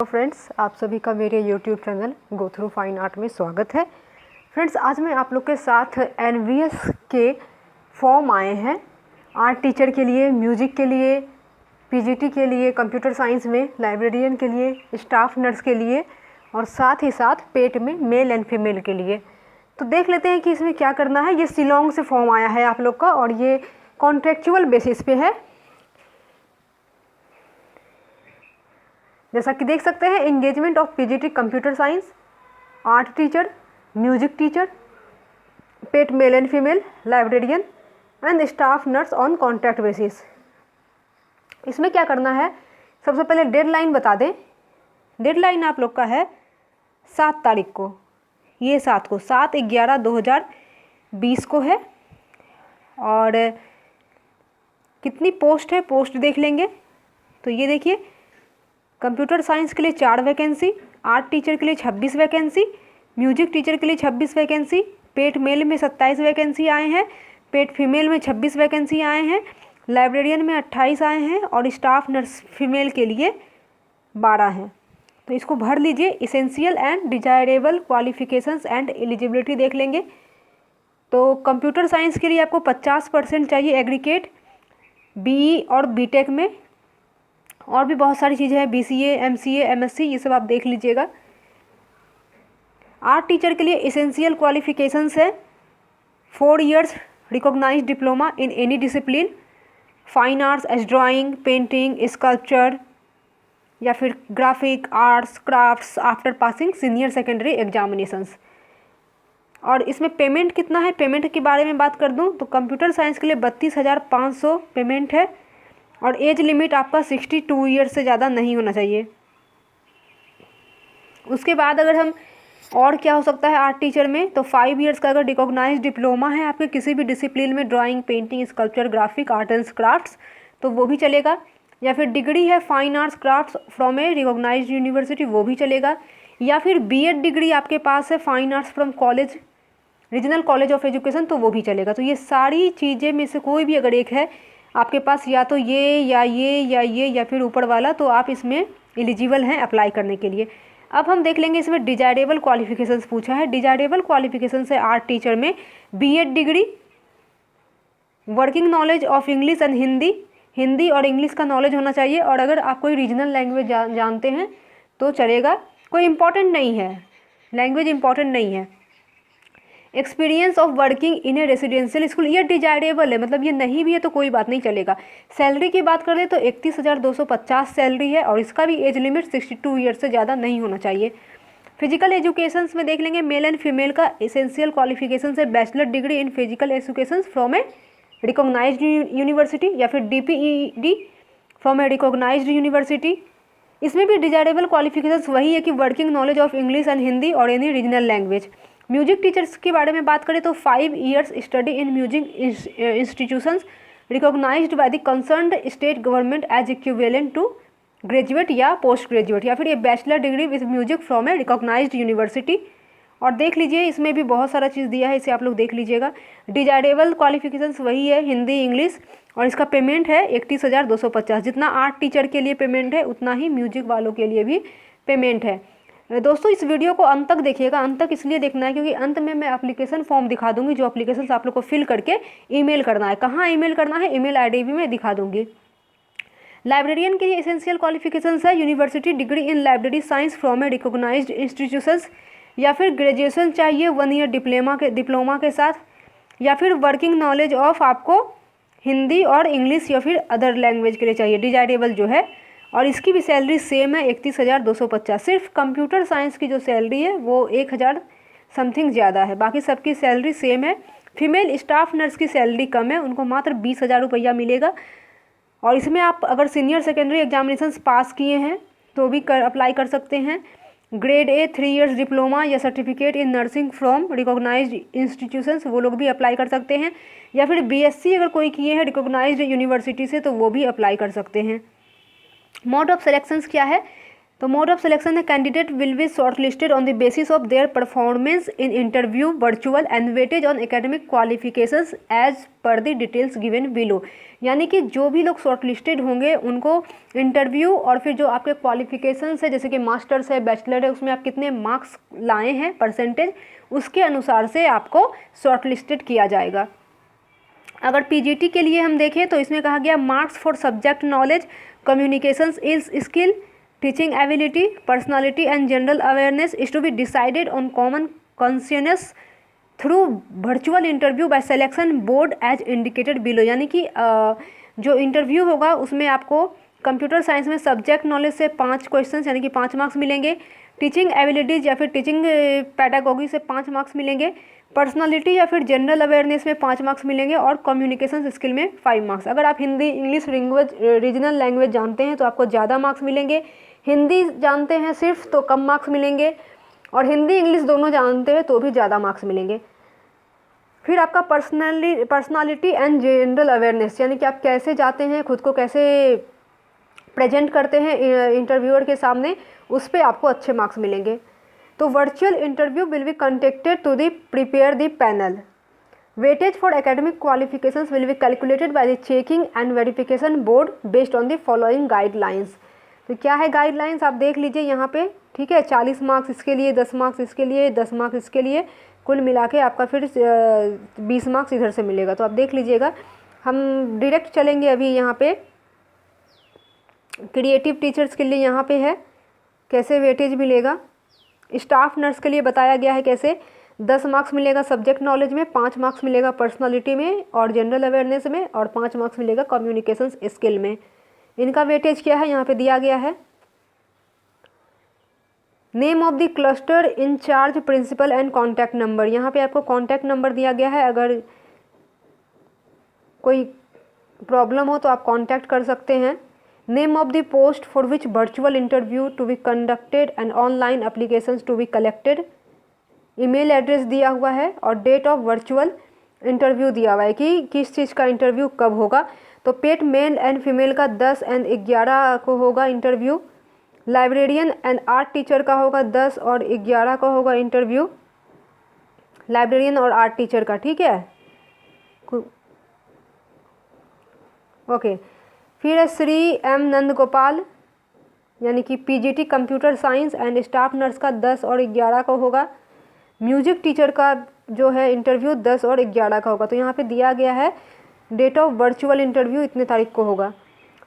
Friends, आप सभी का मेरे YouTube channel go through fine art में स्वागत है। फ्रेंड्स, आज मैं आप लोग के साथ एनवीएस के फॉर्म आए हैं आर्ट टीचर के लिए, म्यूजिक के लिए, पीजीटी के लिए, कंप्यूटर साइंस में लाइब्रेरियन के लिए, स्टाफ नर्स के लिए और साथ ही साथ पेट में मेल एंड फीमेल के लिए। तो देख लेते हैं कि इसमें क्या करना है। ये शिलोंग से फॉर्म आया है आप लोग का और ये कॉन्ट्रेक्चुअल बेसिस पे है। जैसा कि देख सकते हैं, engagement of PGT computer science, art teacher, music teacher, pet mail and female, librarian and staff nurse on contract basis. इसमें क्या करना है, सबसे पहले डेडलाइन बता दें। डेडलाइन आप लोग का है 7 तारीख को, ये 7/11/2020 को है। और कितनी पोस्ट है, पोस्ट देख लेंगे। तो ये देखिए, कंप्यूटर साइंस के लिए 4 वैकेंसी, आर्ट टीचर के लिए 26 वैकेंसी, म्यूजिक टीचर के लिए 26 वैकेंसी, पेट मेल में 27 वैकेंसी आए हैं, पेट फीमेल में 26 वैकेंसी आए हैं, लाइब्रेरियन में 28 आए हैं और स्टाफ नर्स फीमेल के लिए 12 हैं। तो इसको भर लीजिए। Essential and desirable qualifications and eligibility देख लेंगे। तो कंप्यूटर साइंस के लिए आपको 50% चाहिए एग्रीगेट, बीई और बीटेक में। और भी बहुत सारी चीज़ें हैं, बीसीए, एमसीए, एमएससी, ये सब आप देख लीजिएगा। आर्ट टीचर के लिए इसेंशियल क्वालिफिकेशंस है 4 years recognised diploma in any discipline, fine arts as drawing, painting, sculpture या फिर graphic arts, crafts after passing senior secondary examinations. और इसमें पेमेंट कितना है, पेमेंट के बारे में बात कर दूं तो कंप्यूटर साइंस के लिए 32,500 पेमेंट है और एज लिमिट आपका 62 ईयर्स से ज़्यादा नहीं होना चाहिए। उसके बाद अगर हम और क्या हो सकता है आर्ट टीचर में, तो 5 इयर्स का अगर रिकॉग्नाइज्ड डिप्लोमा है आपके किसी भी डिसिप्लिन में, drawing, painting, sculpture, graphic art and crafts, तो वो भी चलेगा। या फिर डिग्री है fine arts crafts from a recognised university, वो भी चलेगा। या फिर बीएड डिग्री आपके पास है fine arts from college, regional college of education, तो वो भी चलेगा। तो ये सारी चीज़ें में से कोई भी अगर एक है आपके पास, या तो ये या फिर ऊपर वाला, तो आप इसमें एलिजिबल हैं अप्लाई करने के लिए। अब हम देख लेंगे इसमें डिजायरेबल क्वालिफिकेशंस पूछा है। डिजायरेबल क्वालिफिकेशन से आर्ट टीचर में BEd degree, working knowledge of English and Hindi, Hindi और इंग्लिश का नॉलेज होना चाहिए। और अगर आप कोई रीजनल लैंग्वेज जानते हैं तो चलेगा, कोई इम्पॉर्टेंट नहीं है, लैंग्वेज इम्पॉर्टेंट नहीं है। Experience of working in A residential school, ये डिजायरेबल है, मतलब ये नहीं भी है तो कोई बात नहीं, चलेगा। सैलरी की बात करें तो 31,250 सैलरी है और इसका भी एज लिमिट 62 ईयर्स से ज़्यादा नहीं होना चाहिए। फिजिकल एजुकेशंस में देख लेंगे, मेल एंड फीमेल का एसेंशियल क्वालिफिकेशन है bachelor degree in physical education from a recognised university या फिर DPED from a recognised university. इसमें भी डिजायरेबल क्वालिफिकेशंस वही है कि working knowledge of English and Hindi और any regional language. Music teachers के बारे में बात करें तो 5 years study in music institutions recognised by the concerned state government as equivalent to graduate या पोस्ट ग्रेजुएट, या फिर ये bachelor degree with music from a recognised university. और देख लीजिए, इसमें भी बहुत सारा चीज़ दिया है, इसे आप लोग देख लीजिएगा। डिजायरेबल क्वालिफिकेशंस वही है, हिंदी, इंग्लिश, और इसका पेमेंट है 31,250। जितना आर्ट टीचर के लिए पेमेंट है उतना ही म्यूजिक वालों के लिए भी पेमेंट है। दोस्तों, इस वीडियो को अंत तक देखिएगा। अंत तक इसलिए देखना है क्योंकि अंत में मैं एप्लीकेशन फॉर्म दिखा दूंगी, जो एप्लीकेशन आप लोग को फिल करके ईमेल करना है। कहाँ ईमेल करना है, ईमेल आईडी भी मैं दिखा दूंगी। लाइब्रेरियन के लिए एसेंशियल क्वालिफिकेशंस है university degree in library science from a recognised institutions, या फिर ग्रेजुएशन चाहिए 1 ईयर डिप्लोमा के साथ, या फिर वर्किंग नॉलेज ऑफ आपको हिंदी और इंग्लिश या फिर अदर लैंग्वेज के लिए चाहिए, डिजायरेबल जो है। और इसकी भी सैलरी सेम है 31,250। सिर्फ कंप्यूटर साइंस की जो सैलरी है वो 1,000 समथिंग ज़्यादा है, बाकी सबकी सैलरी सेम है। फीमेल स्टाफ नर्स की सैलरी कम है, उनको मात्र 20,000 रुपया मिलेगा। और इसमें आप अगर सीनियर सेकेंडरी एग्जामिनेशंस पास किए हैं तो भी अप्लाई कर सकते हैं। ग्रेड ए 3 इयर्स डिप्लोमा या certificate in nursing from recognised institutions, वो लोग भी अप्लाई कर सकते हैं। या फिर BSc अगर कोई किए हैं रिकॉग्नाइज्ड यूनिवर्सिटी से तो वो भी अप्लाई कर सकते हैं। मोड ऑफ सिलेक्शंस क्या है, तो मोड ऑफ सिलेक्शन है candidate will be shortlisted on the basis of their performance in interview virtual and weightage on academic qualifications as per the details given below. यानी कि जो भी लोग short listed होंगे उनको इंटरव्यू और फिर जो आपके क्वालिफिकेशंस है जैसे कि मास्टर्स है, बैचलर है, उसमें आप कितने मार्क्स लाए हैं परसेंटेज, उसके अनुसार से आपको शॉर्ट लिस्टेड किया जाएगा। अगर पीजीटी के लिए हम देखें तो इसमें कहा गया marks for subject knowledge, communication skill, teaching ability, personality and general awareness is to be decided on common conscious through virtual interview by selection board as indicated below. यानी कि जो इंटरव्यू होगा उसमें आपको कंप्यूटर साइंस में subject knowledge से 5 questions यानी कि 5 मार्क्स मिलेंगे, टीचिंग एबिलिटीज़ या फिर टीचिंग पैडागोगी से 5 मार्क्स मिलेंगे, पर्सनालिटी या फिर जनरल अवेयरनेस में 5 मार्क्स मिलेंगे और कम्युनिकेशन स्किल में 5 मार्क्स। अगर आप Hindi English language regional language जानते हैं तो आपको ज़्यादा मार्क्स मिलेंगे, हिंदी जानते हैं सिर्फ तो कम मार्क्स मिलेंगे, और हिंदी इंग्लिश दोनों जानते हैं तो भी ज़्यादा मार्क्स मिलेंगे। फिर आपका पर्सनालिटी एंड जनरल अवेयरनेस यानी कि आप कैसे जाते हैं, खुद को कैसे प्रेजेंट करते हैं इंटरव्यूअर के सामने, उस पर आपको अच्छे मार्क्स मिलेंगे। तो virtual interview will be conducted to the prepare the panel. Weightage for academic qualifications will be calculated by the checking and verification board based on the following guidelines. तो क्या है गाइडलाइंस आप देख लीजिए यहाँ पे, ठीक है। 40 मार्क्स इसके लिए, 10 मार्क्स इसके लिए, 10 मार्क्स इसके लिए, कुल मिला के आपका फिर 20 मार्क्स इधर से मिलेगा। तो आप देख लीजिएगा। हम डायरेक्ट चलेंगे अभी यहाँ पे क्रिएटिव टीचर्स के लिए, यहाँ पे है कैसे वेटेज मिलेगा। स्टाफ नर्स के लिए बताया गया है कैसे 10 मार्क्स मिलेगा सब्जेक्ट नॉलेज में, 5 मार्क्स मिलेगा पर्सनालिटी में और जनरल अवेयरनेस में, और 5 मार्क्स मिलेगा कम्युनिकेशन स्किल में। इनका वेटेज क्या है यहाँ पे दिया गया है। Name of the cluster incharge principal and contact number, यहाँ पे आपको कॉन्टैक्ट नंबर दिया गया है। अगर कोई प्रॉब्लम हो तो आप कॉन्टैक्ट कर सकते हैं। Name of the post for which virtual interview to be conducted and online applications to be collected, email address दिया हुआ है और डेट ऑफ वर्चुअल इंटरव्यू दिया हुआ है कि किस चीज़ का इंटरव्यू कब होगा। तो पेट मेल एंड फीमेल का 10 और 11 को होगा interview. Librarian and art teacher का होगा 10 और 11 का होगा इंटरव्यू, लाइब्रेरियन और आर्ट टीचर का, ठीक है। ओके, फिर है श्री एम नंदगोपाल यानी कि PGT computer science and staff nurse का 10 और 11 का होगा। म्यूजिक टीचर का जो है इंटरव्यू 10 और 11 का होगा। तो यहाँ पे दिया गया है डेट ऑफ वर्चुअल इंटरव्यू इतने तारीख को होगा।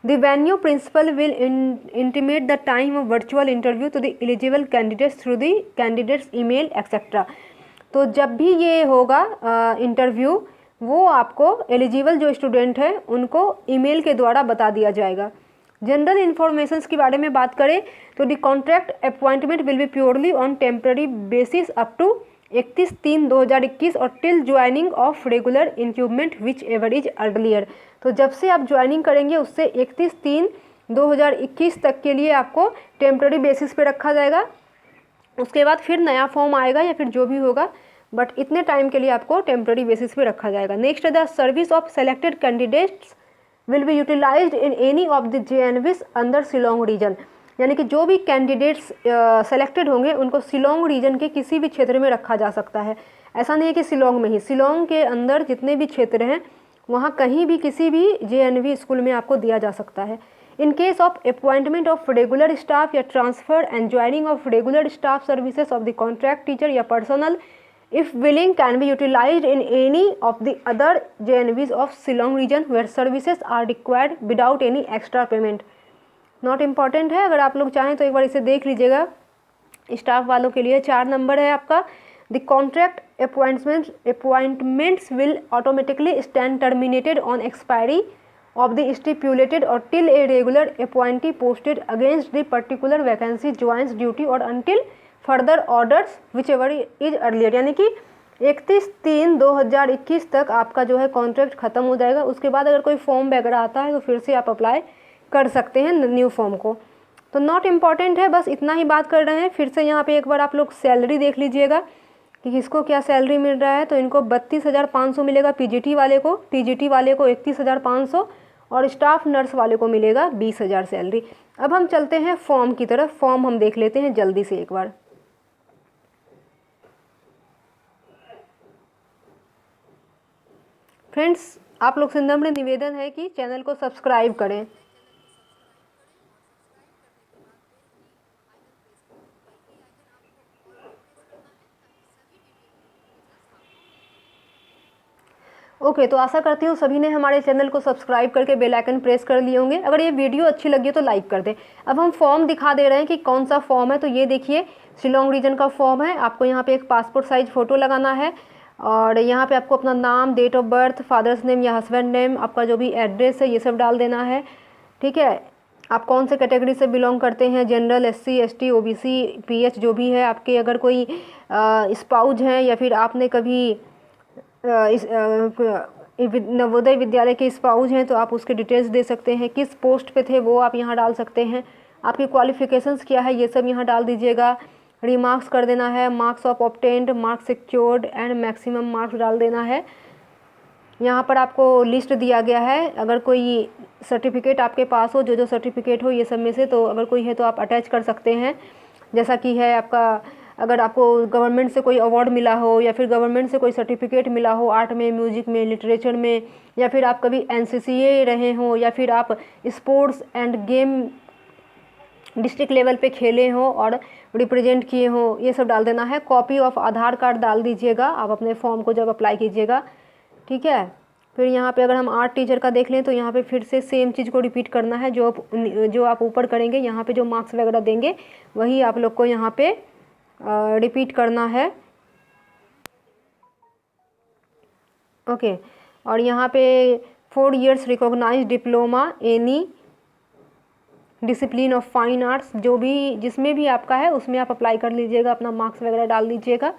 The venue principal will intimate the time of virtual interview to the eligible candidates through the candidates email etcetera. तो जब भी ये होगा इंटरव्यू, वो आपको एलिजिबल जो स्टूडेंट है उनको ईमेल के द्वारा बता दिया जाएगा। जनरल इन्फॉर्मेशंस के बारे में बात करें तो the contract appointment will be purely on temporary basis up to 31/3/2021 और till joining of regular incumbent whichever is earlier. तो जब से आप ज्वाइनिंग करेंगे उससे 31/3/2021 तक के लिए आपको टेम्पररी बेसिस पे रखा जाएगा। उसके बाद फिर नया फॉर्म आएगा या फिर जो भी होगा, बट इतने टाइम के लिए आपको टेम्पररी बेसिस पे रखा जाएगा। Next, the service of selected candidates will be utilised in any of the JNVs under Shillong region. यानी कि जो भी कैंडिडेट्स सेलेक्टेड होंगे उनको शिलोंग रीजन के किसी भी क्षेत्र में रखा जा सकता है। ऐसा नहीं है कि शिलोंग में ही, शिलोंग के अंदर जितने भी क्षेत्र हैं वहाँ कहीं भी किसी भी JNV स्कूल में आपको दिया जा सकता है। In case of appointment of regular staff या transfer and joining of regular staff services of the contract teacher या personnel if willing can be utilized in any of the other JNVs of Shillong region where services are required without any extra payment। Not important है, अगर आप लोग चाहें तो एक बार इसे देख लीजिएगा। स्टाफ वालों के लिए 4 नंबर है आपका। The contract appointments will automatically stand terminated on expiry of the stipulated और till a regular appointee posted against the particular vacancy joins duty और until further orders whichever is earlier. यानी कि 31/3/2021 तक आपका जो है कॉन्ट्रैक्ट ख़त्म हो जाएगा। उसके बाद अगर कोई फॉर्म वगैरह आता है तो फिर से आप अप्लाई कर सकते हैं न्यू फॉर्म को। तो नॉट इम्पॉर्टेंट है, बस इतना ही बात कर रहे हैं। फिर से यहाँ पे एक बार आप लोग सैलरी देख लीजिएगा कि किसको क्या सैलरी मिल रहा है। तो इनको 32,500 मिलेगा पीजीटी वाले को, टीजीटी वाले को 31,500 और स्टाफ नर्स वाले को मिलेगा 20,000 सैलरी। अब हम चलते हैं फॉर्म की तरफ। फॉर्म हम देख लेते हैं जल्दी से एक बार। फ्रेंड्स, आप लोग से नम्र निवेदन है कि चैनल को सब्सक्राइब करें। ओके, तो आशा करती हूँ सभी ने हमारे चैनल को सब्सक्राइब करके बेल आइकन प्रेस कर लिए होंगे। अगर ये वीडियो अच्छी लगी हो तो लाइक कर दें। अब हम फॉर्म दिखा दे रहे हैं कि कौन सा फॉर्म है। तो ये देखिए, शिलोंग रीजन का फॉर्म है। आपको यहाँ पे एक पासपोर्ट साइज फ़ोटो लगाना है और यहाँ पे आपको अपना नाम, date of birth, father's name या हस्बैंड नेम, आपका जो भी एड्रेस है ये सब डाल देना है। ठीक है, आप कौन से कैटेगरी से बिलोंग करते हैं, general, SC ST OBC PH जो भी है आपके। अगर कोई स्पाउज हैं या फिर आपने कभी इस नवोदय विद्यालय के स्पाउज हैं तो आप उसके डिटेल्स दे सकते हैं। किस पोस्ट पे थे वो आप यहाँ डाल सकते हैं। आपकी क्वालिफ़िकेशंस क्या है ये सब यहाँ डाल दीजिएगा। रिमार्क्स कर देना है, marks of obtained, marks secured and maximum marks डाल देना है। यहाँ पर आपको लिस्ट दिया गया है। अगर कोई सर्टिफिकेट आपके पास हो, जो सर्टिफिकेट हो ये सब में से, तो अगर कोई है तो आप अटैच कर सकते हैं। जैसा कि है आपका, अगर आपको गवर्नमेंट से कोई अवार्ड मिला हो या फिर गवर्नमेंट से कोई सर्टिफिकेट मिला हो आर्ट में, म्यूजिक में, लिटरेचर में, या फिर आप कभी NCCA रहे हों, या फिर आप sports end game district level पे खेले हों और रिप्रेजेंट किए हों, ये सब डाल देना है। कॉपी ऑफ आधार कार्ड डाल दीजिएगा आप अपने फॉर्म को जब अप्लाई कीजिएगा। ठीक है, फिर यहाँ पे अगर हम आर्ट टीचर का देख लें तो यहाँ पे फिर से सेम चीज़ को रिपीट करना है। जो आप ऊपर करेंगे, यहाँ पे जो मार्क्स वगैरह देंगे वही आप लोग को यहाँ पे रिपीट करना है। ओके, और यहाँ पे 4 years recognise diploma any discipline of fine arts, जो भी जिसमें भी आपका है उसमें आप अप्लाई कर लीजिएगा, अपना मार्क्स वगैरह डाल दीजिएगा।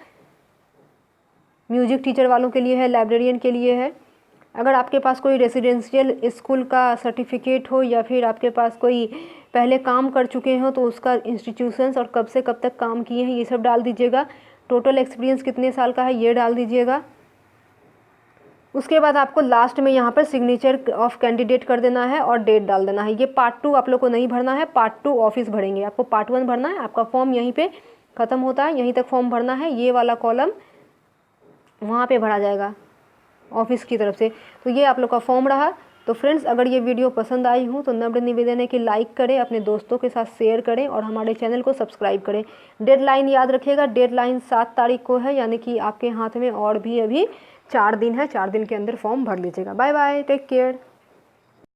म्यूजिक टीचर वालों के लिए है, लाइब्रेरियन के लिए है। अगर आपके पास कोई रेसिडेंशियल स्कूल का सर्टिफिकेट हो या फिर आपके पास कोई पहले काम कर चुके हो तो उसका इंस्टीट्यूशंस और कब से कब तक काम किए हैं ये सब डाल दीजिएगा। टोटल एक्सपीरियंस कितने साल का है ये डाल दीजिएगा। उसके बाद आपको लास्ट में यहाँ पर सिग्नेचर ऑफ कैंडिडेट कर देना है और डेट डाल देना है। ये पार्ट 2 आप लोग को नहीं भरना है, पार्ट 2 ऑफिस भरेंगे। आपको पार्ट 1 भरना है। आपका फॉर्म यहीं पे ख़त्म होता है, यहीं तक फॉर्म भरना है। ये वाला कॉलम वहाँ पे भरा जाएगा ऑफिस की तरफ से। तो ये आप लोग का फॉर्म रहा। तो फ्रेंड्स, अगर ये वीडियो पसंद आई हो तो नम्र निवेदन है कि लाइक करें, अपने दोस्तों के साथ शेयर करें और हमारे चैनल को सब्सक्राइब करें। डेडलाइन याद रखिएगा, डेडलाइन 7 तारीख को है, यानी कि आपके हाथ में और भी अभी 4 दिन है। 4 दिन के अंदर फॉर्म भर लीजिएगा। Bye bye, take care.